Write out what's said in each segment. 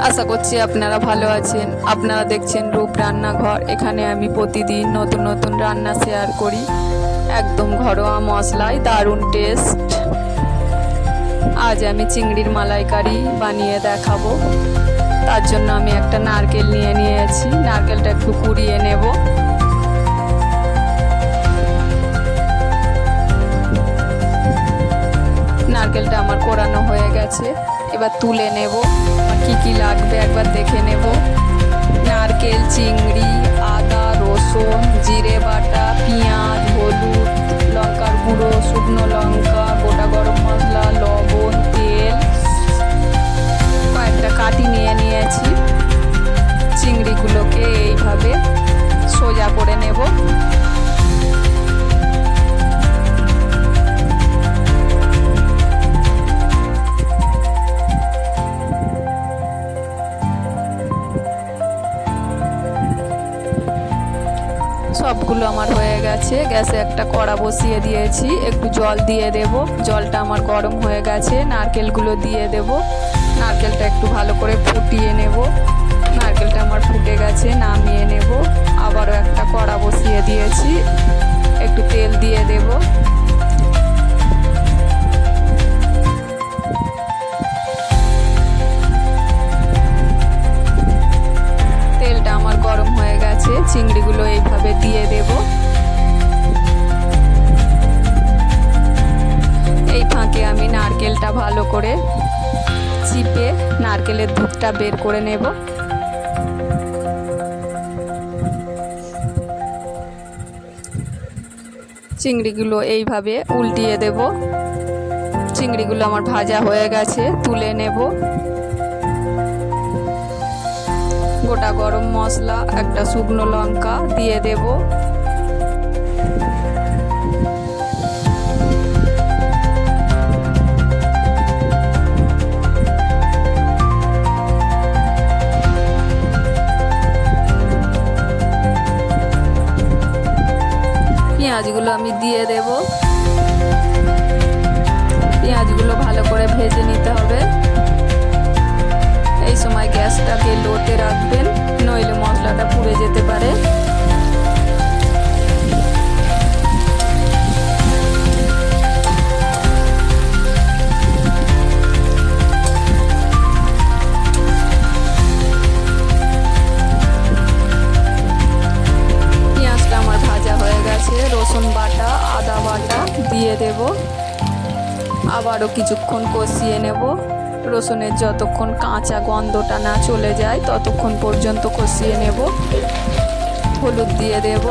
আশা করছি আপনারা ভালো আছেন। আপনারা দেখছেন রূপ রান্নাঘর। এখানে আমি প্রতিদিন নতুন নতুন রান্না শেয়ার করি, একদম ঘরোয়া মশলায় দারুণ টেস্ট। আজ আমি চিংড়ির মালাইকারি বানিয়ে দেখাবো। তার জন্য আমি একটা নারকেল নিয়েছি। নারকেলটা একটু কুড়িয়ে নেব। নারকেলটা আমার কোরানো হয়ে গেছে, এবার তুলে নেব। কি কি লাগবে একবার দেখে নেব। নারকেল, চিংড়ি, আদা, রসুন, জিরে বাটা, পেঁয়াজ, হলুদ, লঙ্কার গুঁড়ো, শুকনো লঙ্কা, গোটা গরম মশলা, লবণ, তেল, কয়েকটা কাটি নিয়েছি। চিংড়িগুলোকে এইভাবে সোজা করে নেব। সবগুলো আমার হয়ে গেছে। গ্যাসে একটা কড়া বসিয়ে দিয়েছি, একটু জল দিয়ে দেব। জলটা আমার গরম হয়ে গেছে, নারকেলগুলো দিয়ে দেব। নারকেলটা একটু ভালো করে ফুটিয়ে নেব। নারকেলটা আমার ফুটে গেছে, নামিয়ে নেব। আবারও একটা কড়া বসিয়ে দিয়েছি, একটু তেল দিয়ে দেব। তেলটা আমার গরম হয়ে গেছে, চিংড়িগুলো এইভাবে দিয়ে দেব। এই ফাঁকে আমি নারকেলটা ভালো করে চিপে নারকেলের দুধটা বের করে নেব। চিংড়িগুলো এইভাবে উল্টিয়ে দেব। চিংড়িগুলো আমার ভাজা হয়ে গেছে, তুলে নেব। গোটা গরম মশলা, একটা শুকনো লঙ্কা দিয়ে দেব। পেঁয়াজগুলো আমি দিয়ে দেব। পেঁয়াজগুলো ভালো করে ভেজে নিতে হবে। এই সময় গ্যাসটাকে লোতে রাখবেন, নইলে মশলাটা পুড়ে যেতে পারে। পেঁয়াজটা আমার ভাজা হয়ে গেছে, রসুন বাটা, আদা বাটা দিয়ে দেব। আবারও কিছুক্ষণ কষিয়ে নেব। রসুনের যতক্ষণ কাঁচা গন্ধটা না চলে যায় ততক্ষণ পর্যন্ত কষিয়ে নেব। হলুদ দিয়ে দেব,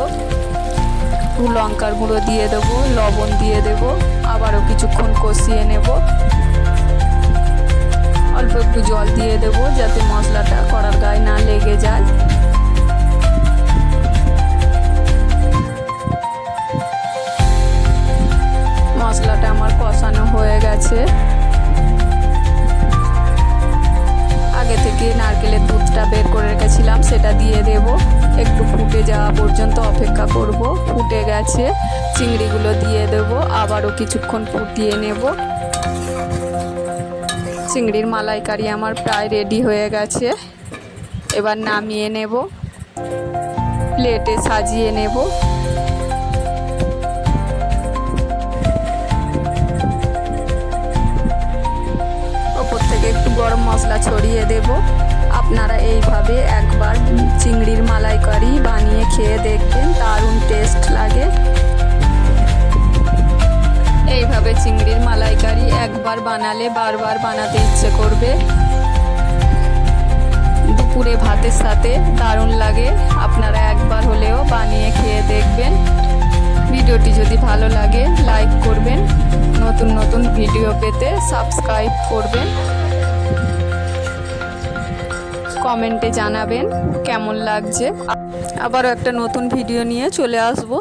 লঙ্কার গুঁড়ো দিয়ে দেব, লবণ দিয়ে দেব। আবারও কিছুক্ষণ কষিয়ে নেব। অল্প একটু জল দিয়ে দেব যাতে মশলাটা কড়ার গায়ে না লেগে যায়। মশলাটা আমার কষানো হয়ে গেছে। আগে থেকে নারকেলের দুধটা বের করে রেখেছিলাম, সেটা দিয়ে দেব। একটু ফুটে যাওয়া পর্যন্ত অপেক্ষা করব। ফুটে গেছে, চিংড়িগুলো দিয়ে দেব। আবারও কিছুক্ষণ ফুটিয়ে নেব। চিংড়ির মালাইকারি আমার প্রায় রেডি হয়ে গেছে। এবার নামিয়ে নেব, প্লেটে সাজিয়ে নেব। ওপর থেকে একটু গরম মশলা ছড়িয়ে দেব। আপনারা এইভাবে একবার চিংড়ির মালাইকারি বানিয়ে খেয়ে দেখবেন, দারুণ টেস্ট লাগে। এইভাবে চিংড়ির মালাইকারি একবার বানালে বারবার বানাতে ইচ্ছে করবে। দুপুরে ভাতের সাথে দারুণ লাগে। আপনারা একবার হলেও বানিয়ে খেয়ে দেখবেন। ভিডিওটি যদি ভালো লাগে লাইক করবেন, নতুন নতুন ভিডিও পেতে সাবস্ক্রাইব করবেন, কমেন্টে জানাবেন কেমন লাগছে। আবারও একটা নতুন ভিডিও নিয়ে চলে আসবো।